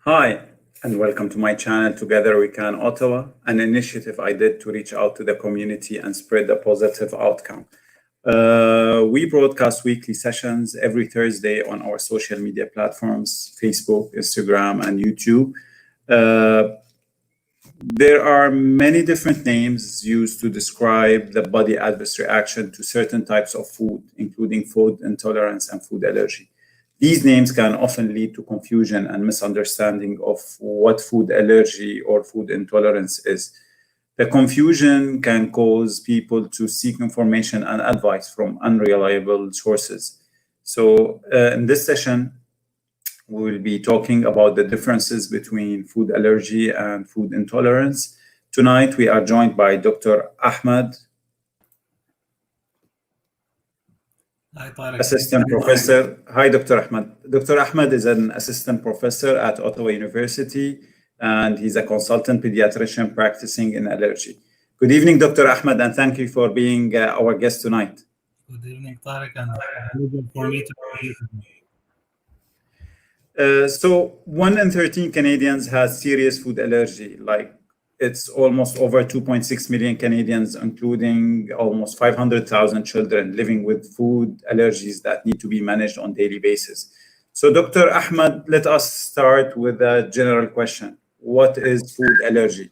Hi, and welcome to my channel Together We Can Ottawa, an initiative I did to reach out to the community and spread a positive outcome. We broadcast weekly sessions every Thursday on our social media platforms, Facebook, Instagram, and YouTube. There are many different names used to describe the body adverse reaction to certain types of food, including food intolerance and food allergy. These names can often lead to confusion and misunderstanding of what food allergy or food intolerance is. The confusion can cause people to seek information and advice from unreliable sources. In this session, we will be talking about the differences between food allergy and food intolerance. Tonight, we are joined by Dr. Ahmed, Hi, Tarek. assistant professor. Hi, Dr. Ahmed. Dr. Ahmed is an assistant professor at Ottawa University, and he's a consultant pediatrician practicing in allergy. Good evening, Dr. Ahmed, and thank you for being our guest tonight. Good evening, Tarek, and pleasure for me to be here. So 1 in 13 Canadians has serious food allergy. Like it's almost over 2.6 million Canadians, including almost 500,000 children living with food allergies that need to be managed on daily basis. So Dr. Ahmed, let us start with a general question. What is food allergy?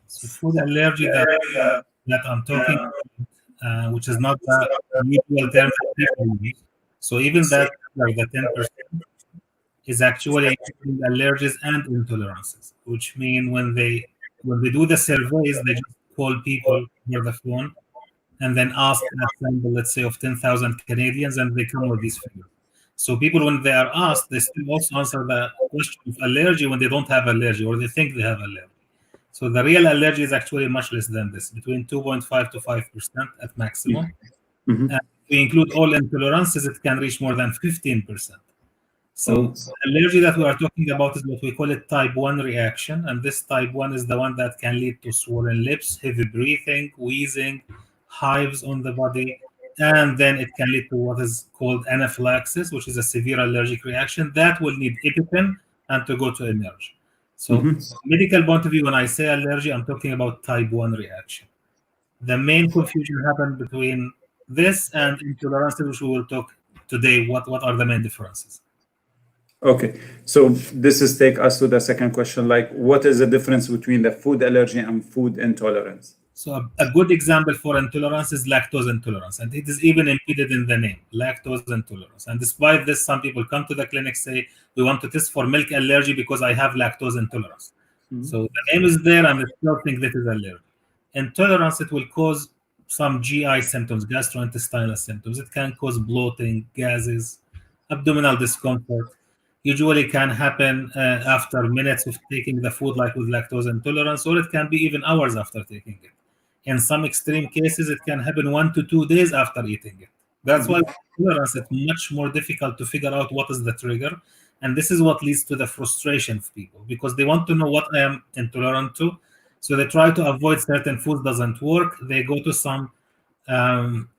So food allergy that I'm talking about, which is not the usual term that people use. So even that, like the 10%, is actually including allergies and intolerances, which mean when they do the surveys, they just call people over the phone and then ask a sample, let's say, of 10,000 Canadians, and they come with these figures. So people, when they are asked, they still also answer the question of allergy when they don't have allergy or they think they have allergy. So the real allergy is actually much less than this, between 2.5 to 5% at maximum. Mhm. And if we include all intolerances, it can reach more than 15%. So the allergy that we are talking about is what we call it type 1 reaction. And this type 1 is the one that can lead to swollen lips, heavy breathing, wheezing, hives on the body. And then it can lead to what is called anaphylaxis, which is a severe allergic reaction that will need EpiPen and to go to emerge. So, from a medical point of view, when I say allergy, I'm talking about type 1 reaction. The main confusion happened between this and intolerance, which we will talk today. What are the main differences? Okay, so this is take us to the second question. Like, what is the difference between the food allergy and food intolerance? So a good example for intolerance is lactose intolerance, and it is even embedded in the name, lactose intolerance. And despite this, some people come to the clinic say, we want to test for milk allergy because I have lactose intolerance. So the name is there, and they still think that is allergy. Intolerance, it will cause some GI symptoms, gastrointestinal symptoms. It can cause bloating, gases, abdominal discomfort. Usually can happen after minutes of taking the food, like with lactose intolerance, or it can be even hours after taking it. In some extreme cases, it can happen 1 to 2 days after eating it. That's why with intolerance, it's much more difficult to figure out what is the trigger. And this is what leads to the frustration of people because they want to know what I am intolerant to. So they try to avoid certain foods, doesn't work. They go to some,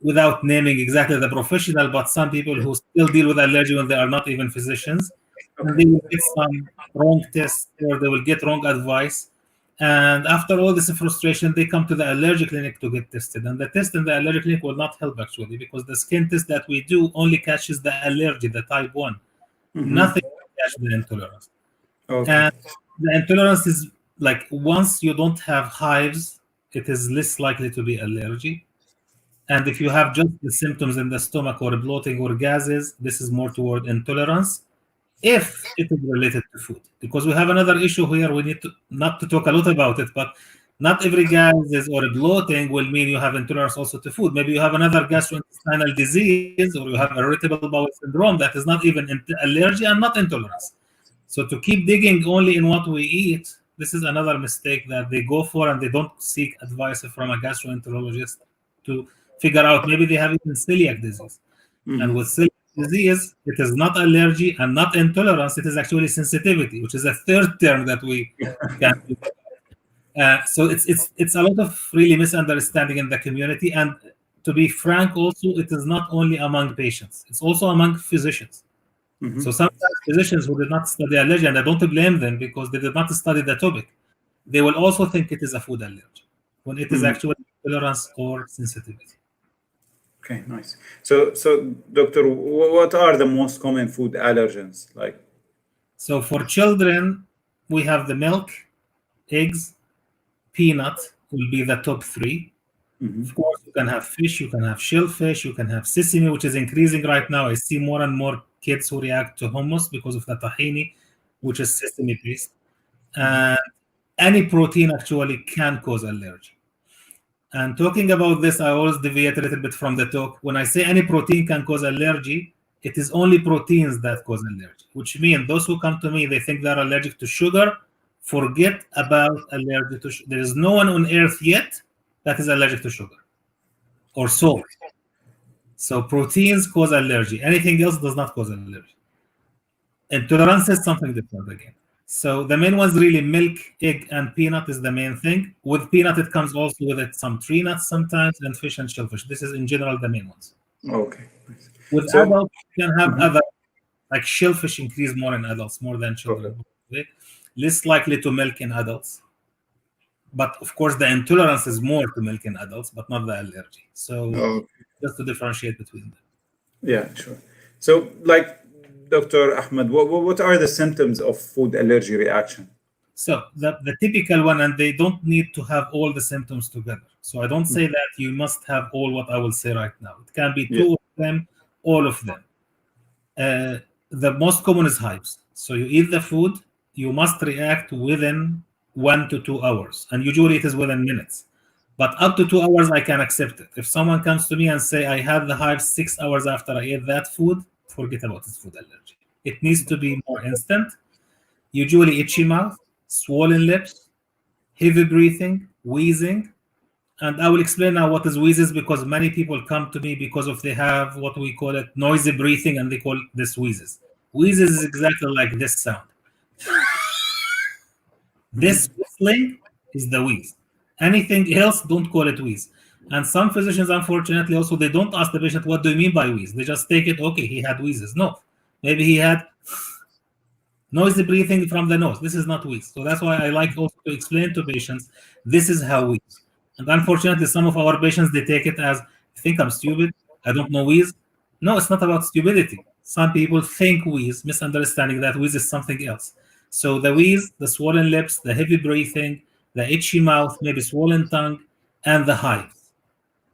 without naming exactly the professional, but some people who still deal with allergy when they are not even physicians. And they will get some wrong tests or they will get wrong advice. And after all this frustration, they come to the allergy clinic to get tested. And the test in the allergy clinic will not help actually because the skin test that we do only catches the allergy, the type 1. Nothing catches the intolerance. Okay. And the intolerance is like once you don't have hives, it is less likely to be allergy. And if you have just the symptoms in the stomach or bloating or gases, this is more toward intolerance if it is related to food. Because we have another issue here, we need to not to talk a lot about it, but not every gases or bloating will mean you have intolerance also to food. Maybe you have another gastrointestinal disease or you have irritable bowel syndrome that is not even allergy and not intolerance. So to keep digging only in what we eat, this is another mistake that they go for, and they don't seek advice from a gastroenterologist to figure out maybe they have even celiac disease. And with celiac disease, it is not allergy and not intolerance, it is actually sensitivity, which is a third term that we can do. So it's a lot of really misunderstanding in the community. And to be frank, also, it is not only among patients, it's also among physicians. Mm-hmm. So sometimes physicians who did not study allergy, and I don't blame them because they did not study the topic, they will also think it is a food allergy when it is Mm-hmm. actually intolerance or sensitivity. Okay, nice. So, doctor, what are the most common food allergens? Like, So for children, we have the milk, eggs, peanut will be the top three. mm-hmm. Of course, you can have fish, you can have shellfish, you can have sesame, which is increasing right now. I see more and more kids who react to hummus because of the tahini, which is sesame based. And any protein actually can cause allergy. And talking about this, I always deviate a little bit from the talk. When I say any protein can cause allergy, it is only proteins that cause allergy, which means those who come to me, they think they're allergic to sugar, forget about allergy to sugar. There is no one on earth yet that is allergic to sugar or salt. So proteins cause allergy. Anything else does not cause allergy. Intolerance is something different again. So the main ones really milk, egg, and peanut is the main thing. With peanut, it comes also with it some tree nuts sometimes, and fish and shellfish. This is in general the main ones. Okay, nice. With So, adults, you can have mhm. other, like shellfish increase more in adults, more than Okay. children. Less likely to milk in adults. But of course, the intolerance is more to milk in adults, but not the allergy. So Oh, just to differentiate between them. yeah, sure. So, like, Dr. Ahmed, what are the symptoms of food allergy reaction? So the typical one, and they don't need to have all the symptoms together. So I don't say that you must have all what I will say right now. It can be Yeah. two of them, all of them. The most common is hives. So you eat the food, you must react within 1 to 2 hours, and usually it is within minutes. But up to 2 hours, I can accept it. If someone comes to me and say I had the hives 6 hours after I ate that food, forget about this food allergy. It needs to be more instant. Usually itchy mouth, swollen lips, heavy breathing, wheezing. And I will explain now what is wheezes because many people come to me because of they have what we call it noisy breathing and they call this wheezes. Wheezes is exactly like this sound. This whistling is the wheeze. Anything else, don't call it wheeze. And some physicians, unfortunately, also they don't ask the patient what do you mean by wheeze. They just take it, okay, he had wheezes. No, maybe he had noisy breathing from the nose. This is not wheeze. So that's why I like also to explain to patients this is how wheeze. And unfortunately, some of our patients they take it as you think I'm stupid, I don't know wheeze. No, it's not about stupidity. Some people think wheeze, misunderstanding that wheeze is something else. So the wheeze, the swollen lips, the heavy breathing, the itchy mouth, maybe swollen tongue, and the hives.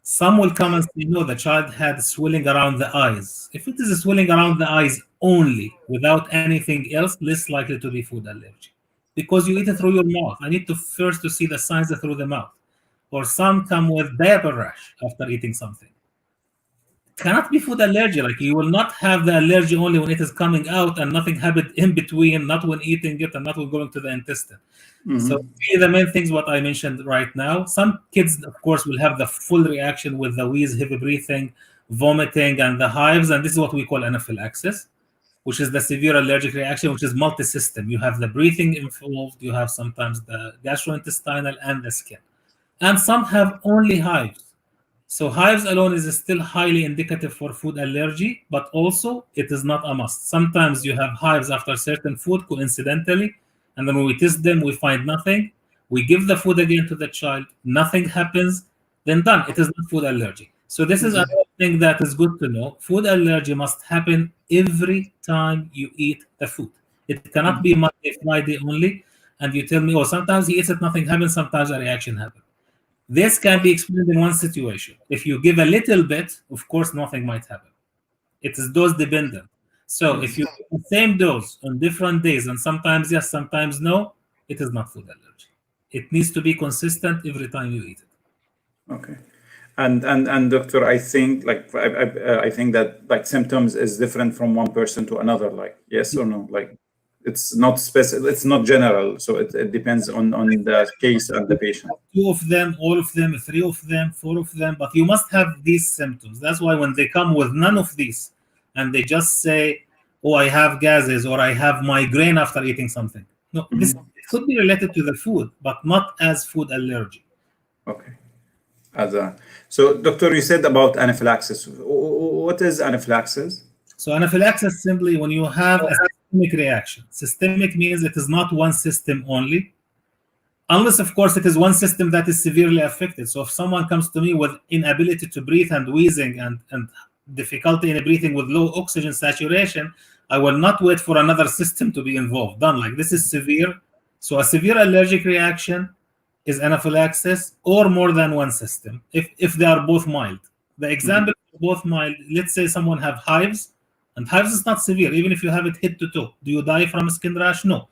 Some will come and say, no, the child had swelling around the eyes. If it is a swelling around the eyes only, without anything else, less likely to be food allergy. Because you eat it through your mouth. I need to first to see the signs through the mouth. Or some come with diaper rash after eating something. Cannot be food allergy. Like you will not have the allergy only when it is coming out and nothing happened in between, not when eating it and not when going to the intestine. So the main things what I mentioned right now. Some kids, of course, will have the full reaction with the wheeze, heavy breathing, vomiting, and the hives, and this is what we call anaphylaxis, which is the severe allergic reaction, which is multi-system. You have the breathing involved, you have sometimes the gastrointestinal and the skin, and some have only hives. So hives alone is still highly indicative for food allergy, but also it is not a must. Sometimes you have hives after certain food coincidentally, and then when we test them, we find nothing. We give the food again to the child, nothing happens, then done. It is not food allergy. So this is another thing that is good to know. Food allergy must happen every time you eat the food. It cannot be Monday, Friday only, and you tell me, oh, sometimes he eats it, nothing happens, sometimes a reaction happens. This can be explained in one situation. If you give a little bit, of course, nothing might happen. It is dose dependent. So if you give the same dose on different days, and sometimes yes, sometimes no, it is not food allergy. It needs to be consistent every time you eat it. Okay. And doctor, I think I think that like symptoms is different from one person to another. Like yes or no? Like it's not specific. It's not general. So it depends on the case and the patient. Two of them, all of them, three of them, four of them, but you must have these symptoms. That's why when they come with none of these and they just say, oh, I have gases or I have migraine after eating something. No, this it could be related to the food, but not as food allergy. Okay. So, doctor, you said about anaphylaxis. What is anaphylaxis? So anaphylaxis simply when you have a systemic reaction. Systemic means it is not one system only, unless of course it is one system that is severely affected. So if someone comes to me with inability to breathe and wheezing and difficulty in breathing with low oxygen saturation, I will not wait for another system to be involved. Done, like this is severe. So a severe allergic reaction is anaphylaxis or more than one system if they are both mild. The example of both mild, let's say someone have hives, and hives is not severe even if you have it head to toe. Do you die from a skin rash? No.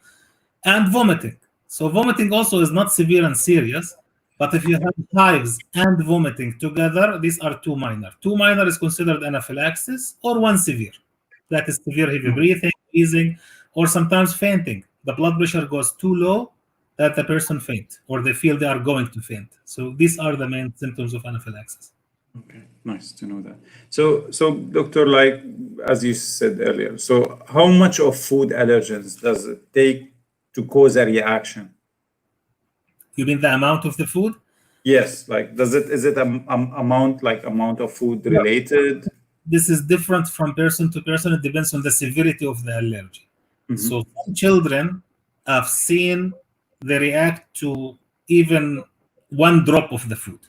And vomiting. So vomiting also is not severe and serious, but if you have hives and vomiting together, these are two minor. Two minor is considered anaphylaxis, or one severe. That is severe heavy breathing, wheezing, or sometimes fainting. The blood pressure goes too low that the person faint, or they feel they are going to faint. So these are the main symptoms of anaphylaxis. Okay, nice to know that. So doctor, like as you said earlier, so how much of food allergens does it take to cause a reaction? You mean the amount of the food? Yes, like is it amount of food related? This is different from person to person. It depends on the severity of the allergy. So some children I've seen they react to even one drop of the food.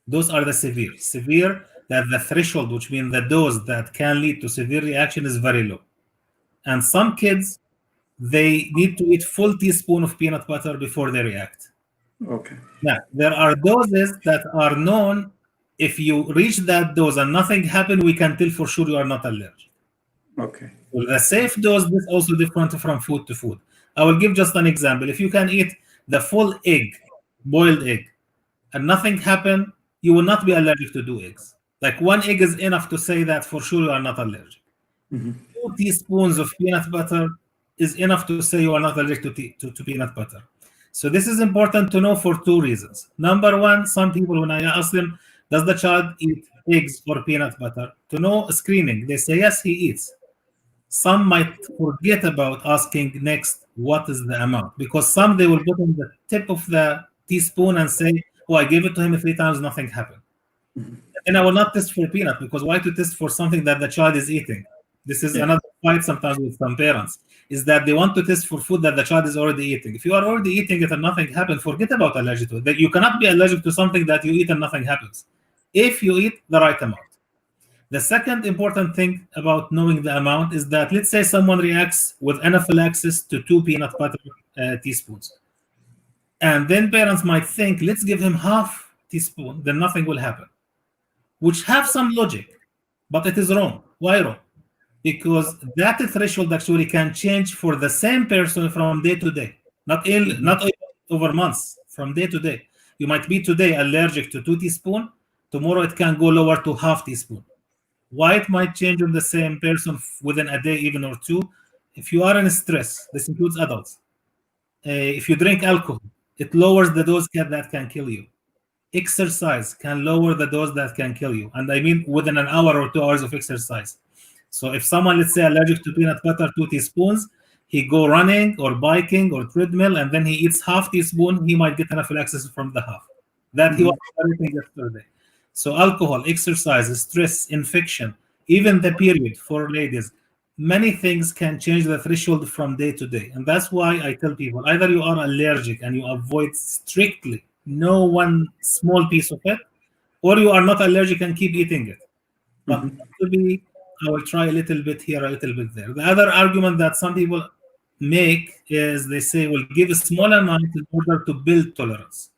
Those are the severe. Severe that the threshold, which means the dose that can lead to severe reaction, is very low. And some kids, they need to eat full teaspoon of peanut butter before they react. Okay. Now, there are doses that are known. If you reach that dose and nothing happened, we can tell for sure you are not allergic. Okay. Well, the safe dose is also different from food to food. I will give just an example. If you can eat the full egg, boiled egg, and nothing happened, you will not be allergic to 2 eggs. Like 1 egg is enough to say that for sure you are not allergic. 2 teaspoons of peanut butter is enough to say you are not allergic to peanut butter. So this is important to know for 2 reasons. Number one, some people, when I ask them, does the child eat eggs or peanut butter? To know screening, they say, yes, he eats. Some might forget about asking next, what is the amount? Because some they will put on the tip of the teaspoon and say, oh, I gave it to him 3 times, nothing happened. And I will not test for peanut, because why to test for something that the child is eating? This is another fight sometimes with some parents, is that they want to test for food that the child is already eating. If you are already eating it and nothing happened, forget about allergy to it. You cannot be allergic to something that you eat and nothing happens, if you eat the right amount. The second important thing about knowing the amount is that, let's say someone reacts with anaphylaxis to 2 peanut butter teaspoons. And then parents might think, let's give him half teaspoon, then nothing will happen, which have some logic, but it is wrong. Why wrong? Because that threshold actually can change for the same person from day to day, not over months, from day to day. You might be today allergic to 2 teaspoons, tomorrow it can go lower to half teaspoon. Why it might change on the same person within a day, even or 2? If you are in stress, this includes adults. If you drink alcohol, it lowers the dose that can kill you. Exercise can lower the dose that can kill you. And I mean within an hour or 2 hours of exercise. So if someone, let's say, allergic to peanut butter, 2 teaspoons, he go running or biking or treadmill, and then he eats half teaspoon, he might get anaphylaxis from the half. That he was eating yesterday. So alcohol, exercise, stress, infection, even the period for ladies, many things can change the threshold from day to day. And that's why I tell people, either you are allergic and you avoid strictly no one small piece of it, or you are not allergic and keep eating it. But to be, I will try a little bit here, a little bit there. The other argument that some people make is they say, well, give a small amount in order to build tolerance.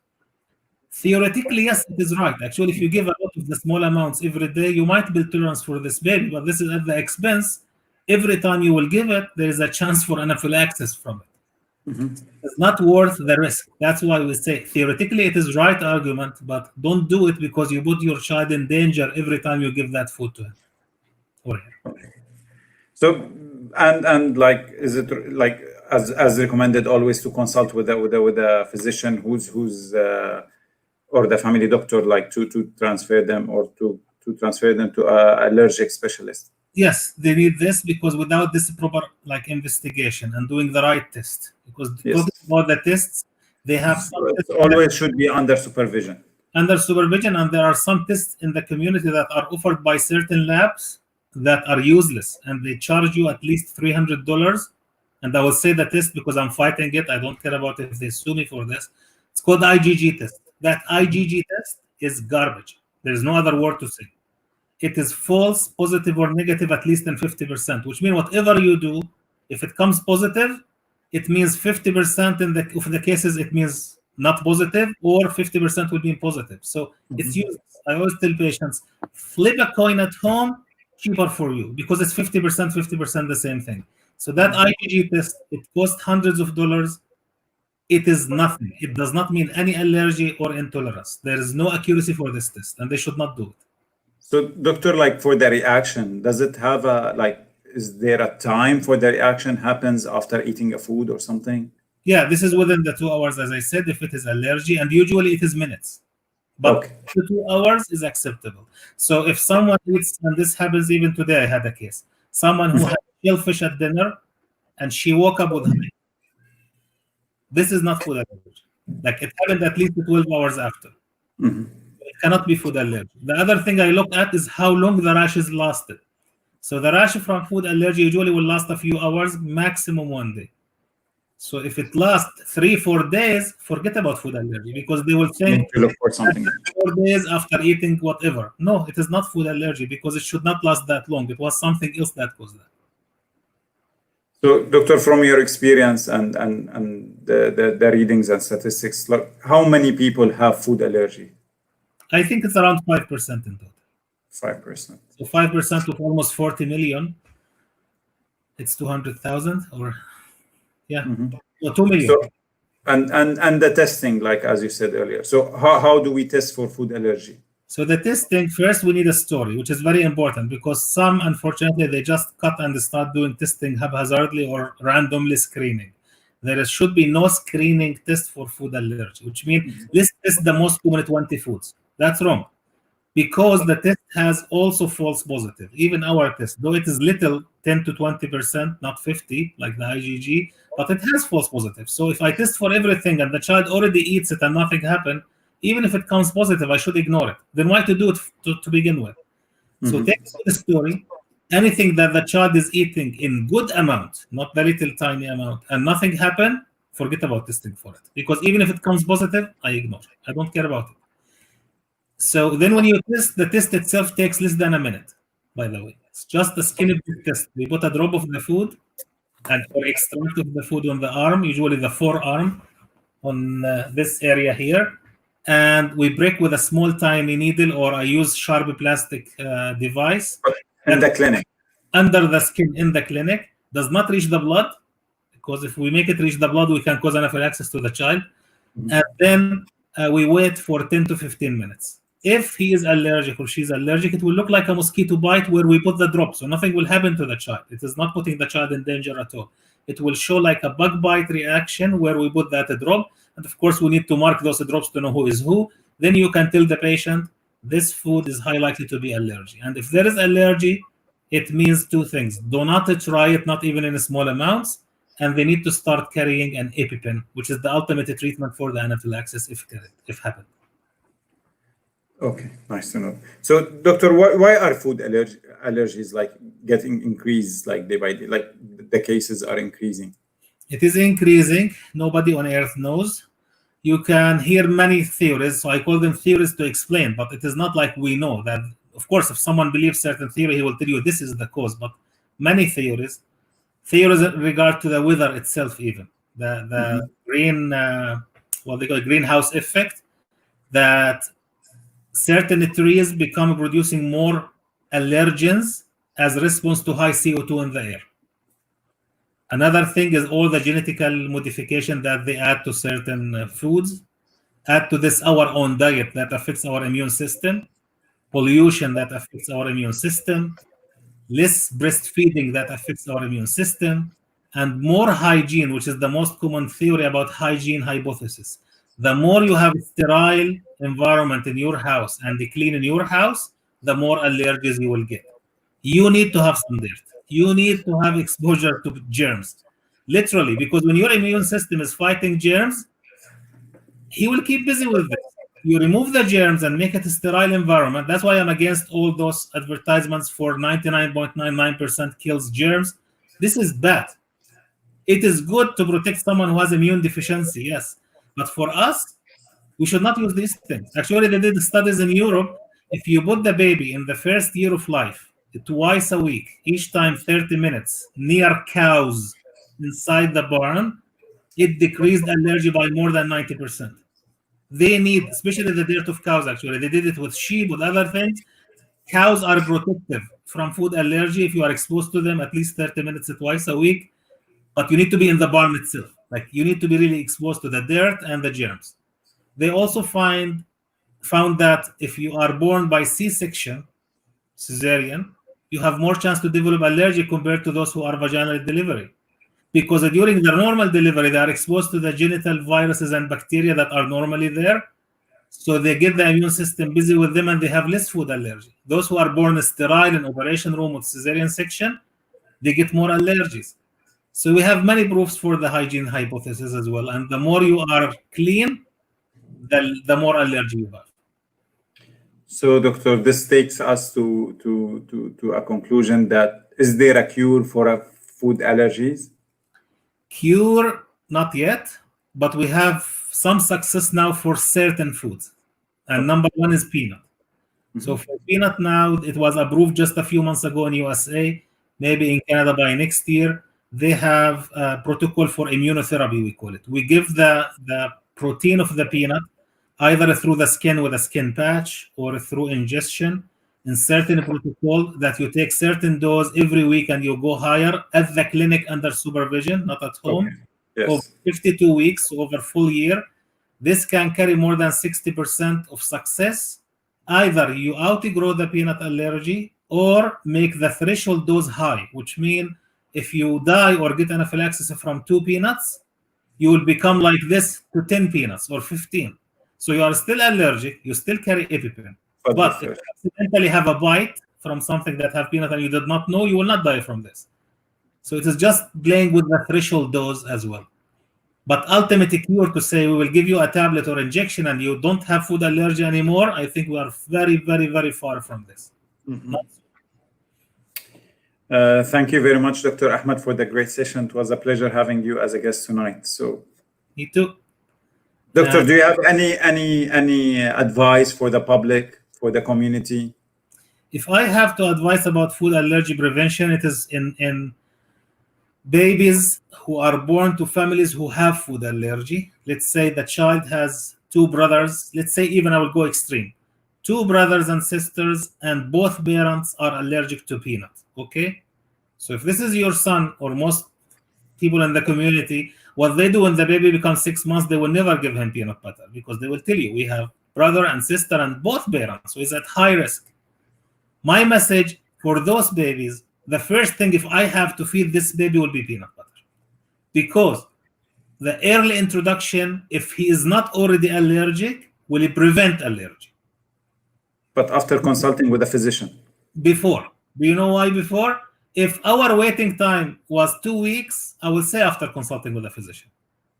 Theoretically, yes, it is right. Actually, if you give a lot of the small amounts every day, you might build tolerance for this baby, but this is at the expense. Every time you will give it, there is a chance for anaphylaxis from it. It's not worth the risk. That's why we say theoretically it is right argument, but don't do it because you put your child in danger every time you give that food to him or her. So, and like, is it like as recommended always to consult with a physician who's or the family doctor, like to transfer them or to transfer them to a allergic specialist? Yes, they need this because without this proper like investigation and doing the right test, because talking about the tests, they have some it always should be under supervision. Under supervision, and there are some tests in the community that are offered by certain labs that are useless, and they charge you at least $300. And I will say the test because I'm fighting it. I don't care about if they sue me for this. It's called IgG test. That IgG test is garbage. There is no other word to say. It is false, positive, or negative at least in 50%, which means whatever you do, if it comes positive, it means 50% of the cases it means not positive, or 50% will be positive. So it's useless. I always tell patients, flip a coin at home, cheaper for you, because it's 50%, 50% the same thing. So that IgG test, it costs hundreds of dollars. It is nothing. It does not mean any allergy or intolerance. There is no accuracy for this test, and they should not do it. So, doctor, like for the reaction, does it have a like? Is there a time for the reaction happens after eating a food or something? Yeah, this is within the 2 hours, as I said, if it is allergy, and usually it is minutes. But Okay. the 2 hours is acceptable. So if someone eats, and this happens even today, I had a case. Someone who had shellfish at dinner, and she woke up with honey. This is not food allergy. Like it happened at least 12 hours after. It cannot be food allergy. The other thing I look at is how long the rashes lasted. So the rash from food allergy usually will last a few hours, maximum 1 day. So if it lasts 3-4 days, forget about food allergy, because they will Need think to look for something. 4 days after eating whatever. No, it is not food allergy, because it should not last that long. It was something else that caused that. So, doctor, from your experience and the readings and statistics, like how many people have food allergy? I think it's around 5% in total. 5%. So 5% of almost 40 million, it's 200,000, or yeah, no, 2 million. So, and the testing, like as you said earlier. So, how do we test for food allergy? So the testing, first we need a story, which is very important, because some, unfortunately, they just cut and start doing testing haphazardly or randomly screening. There should be no screening test for food allergy, which means let's test the most common 20 foods. That's wrong, because the test has also false positive. Even our test, though it is little, 10 to 20%, not 50 like the IgG, but it has false positive. So if I test for everything and the child already eats it and nothing happened, even if it comes positive, I should ignore it. Then why to do it to begin with? So take the story. Anything that the child is eating in good amount, not the little tiny amount, and nothing happened, forget about testing for it. Because even if it comes positive, I ignore it. I don't care about it. So then when you test, the test itself takes less than a minute, by the way. It's just a skin prick test. We put a drop of the food and or extract of the food on the arm, usually the forearm, on this area here. And we break with a small tiny needle, or I use sharp plastic device. In the clinic. Under the skin in the clinic, does not reach the blood, because if we make it reach the blood, we can cause anaphylaxis to the child. And then we wait for 10 to 15 minutes. If he is allergic or she's allergic, it will look like a mosquito bite where we put the drop. So nothing will happen to the child. It is not putting the child in danger at all. It will show like a bug bite reaction where we put that drop. And of course, we need to mark those drops to know who is who. Then you can tell the patient, this food is high likely to be allergy. And if there is allergy, it means two things. Do not try it, not even in small amounts. And they need to start carrying an EpiPen, which is the ultimate treatment for the anaphylaxis if happened. Okay, nice to know. So, doctor, why are food allergies like getting increased like day by day? Like the cases are increasing. It is increasing. Nobody on earth knows. You can hear many theories. So I call them theories to explain, but it is not like we know that. Of course, if someone believes certain theory, he will tell you this is the cause. But many theories in regard to the weather itself, even the green, what they call greenhouse effect, that certain trees become producing more allergens as response to high CO2 in the air. Another thing is all the genetical modification that they add to certain foods, add to this our own diet that affects our immune system, pollution that affects our immune system, less breastfeeding that affects our immune system, and more hygiene, which is the most common theory about hygiene hypothesis. The more you have a sterile environment in your house and clean in your house, the more allergies you will get. You need to have some dirt. You need to have exposure to germs. Literally, because when your immune system is fighting germs, he will keep busy with this. You remove the germs and make it a sterile environment. That's why I'm against all those advertisements for 99.99% kills germs. This is bad. It is good to protect someone who has immune deficiency, yes. But for us, we should not use these things. Actually, they did studies in Europe. If you put the baby in the first year of life, twice a week, each time 30 minutes, near cows inside the barn, it decreased allergy by more than 90%. They need, especially the dirt of cows, actually. They did it with sheep, with other things. Cows are protective from food allergy if you are exposed to them at least 30 minutes twice a week. But you need to be in the barn itself. Like, you need to be really exposed to the dirt and the germs. They also found that if you are born by C-section, cesarean, you have more chance to develop allergy compared to those who are vaginal delivery. Because during the normal delivery, they are exposed to the genital viruses and bacteria that are normally there. So they get the immune system busy with them and they have less food allergy. Those who are born sterile in operation room with cesarean section, they get more allergies. So we have many proofs for the hygiene hypothesis as well. And the more you are clean, the more allergy you have. So, doctor, this takes us to a conclusion that is there a cure for food allergies? Cure, not yet, but we have some success now for certain foods. And number one is peanut. So for peanut now, it was approved just a few months ago in USA, maybe in Canada by next year. They have a protocol for immunotherapy, we call it. We give the protein of the peanut either through the skin with a skin patch or through ingestion in certain protocol that you take certain dose every week and you go higher at the clinic under supervision, not at home. Okay. Yes. Over 52 weeks, over full year. This can carry more than 60% of success. Either you outgrow the peanut allergy or make the threshold dose high, which means if you die or get anaphylaxis from 2 peanuts, you will become like this to 10 peanuts or 15. So you are still allergic, you still carry EpiPen. But if you accidentally have a bite from something that have peanut and you did not know, you will not die from this. So it is just playing with the threshold dose as well. But ultimate cure to say we will give you a tablet or injection and you don't have food allergy anymore, I think we are very, very, very far from this. Thank you very much, Dr. Ahmed, for the great session. It was a pleasure having you as a guest tonight. So, me too. Doctor, do you have any advice for the public, for the community? If I have to advise about food allergy prevention, it is in babies who are born to families who have food allergy. Let's say the child has 2 brothers. Let's say even I will go extreme. 2 brothers and sisters, and both parents are allergic to peanut. Okay? So if this is your son or most people in the community, what they do when the baby becomes 6 months, they will never give him peanut butter because they will tell you we have brother and sister and both parents, so he's at high risk. My message for those babies, the first thing, if I have to feed this baby, will be peanut butter. Because the early introduction, if he is not already allergic, will prevent allergy. But after consulting with a physician? Before. Do you know why before? If our waiting time was 2 weeks, I will say after consulting with a physician.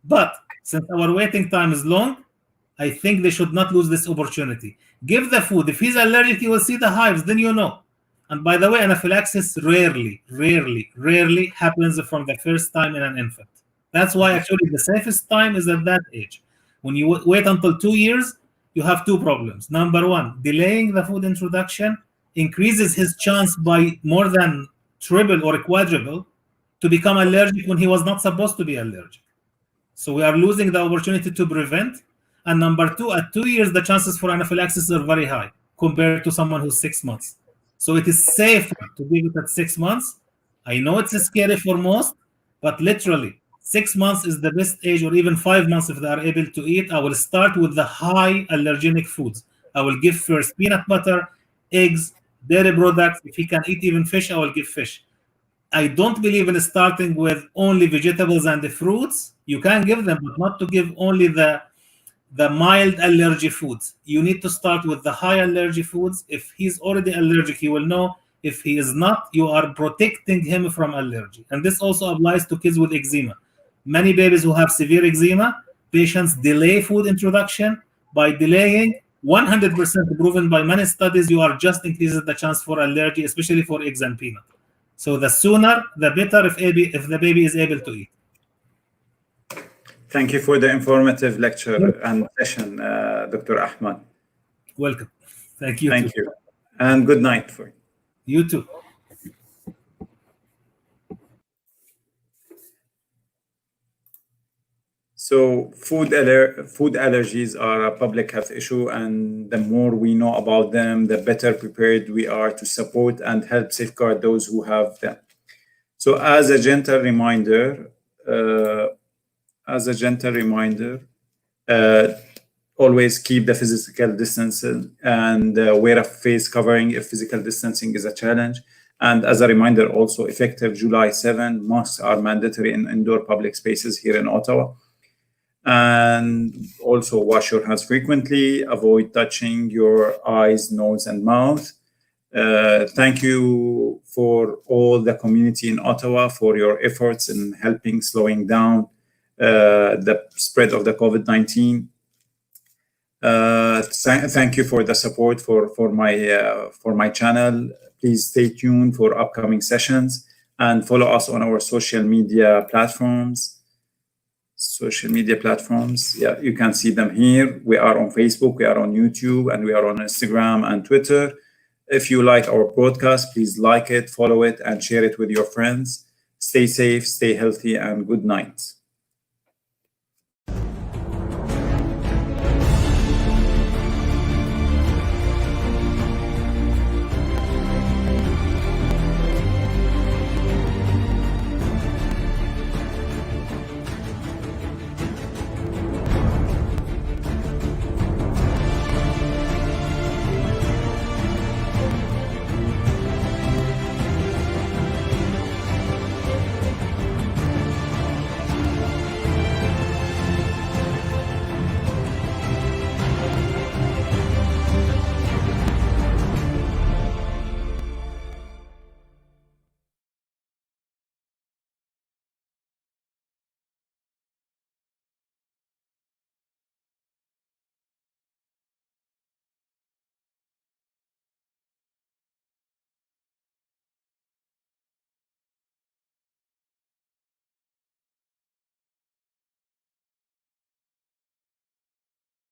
But since our waiting time is long, I think they should not lose this opportunity. Give the food. If he's allergic, you will see the hives, then you know. And by the way, anaphylaxis rarely happens from the first time in an infant. That's why actually the safest time is at that age. When you wait until 2 years, you have 2 problems. Number one, delaying the food introduction increases his chance by more than triple or quadruple to become allergic when he was not supposed to be allergic. So we are losing the opportunity to prevent. And number 2, at 2 years, the chances for anaphylaxis are very high compared to someone who's 6 months. So it is safer to give it at 6 months. I know it's scary for most, but literally 6 months is the best age, or even 5 months if they are able to eat. I will start with the high allergenic foods. I will give first peanut butter, eggs, dairy products. If he can eat even fish, I will give fish. I don't believe in starting with only vegetables and the fruits. You can give them, but not to give only the mild allergy foods. You need to start with the high allergy foods. If he's already allergic, he will know. If he is not, you are protecting him from allergy. And this also applies to kids with eczema. Many babies who have severe eczema, patients delay food introduction, by delaying, 100% proven by many studies, you are just increasing the chance for allergy, especially for eggs and peanut. So the sooner, the better if the baby is able to eat. Thank you for the informative lecture and session, Dr. Ahmad. Welcome. Thank you. Thank you. And good night for you. You too. So food allergies are a public health issue, and the more we know about them, the better prepared we are to support and help safeguard those who have them. So as a gentle reminder, always keep the physical distancing and wear a face covering if physical distancing is a challenge. And as a reminder, also effective July 7, masks are mandatory in indoor public spaces here in Ottawa. And also wash your hands frequently, avoid touching your eyes, nose, and mouth. Thank you for all the community in Ottawa for your efforts in helping slowing down the spread of the COVID-19. Thank you for the support for my channel. Please stay tuned for upcoming sessions and follow us on our social media platforms. Yeah, you can see them here. We are on Facebook, we are on YouTube, and we are on Instagram and Twitter. If you like our broadcast, please like it, follow it, and share it with your friends. Stay safe, stay healthy, and good night.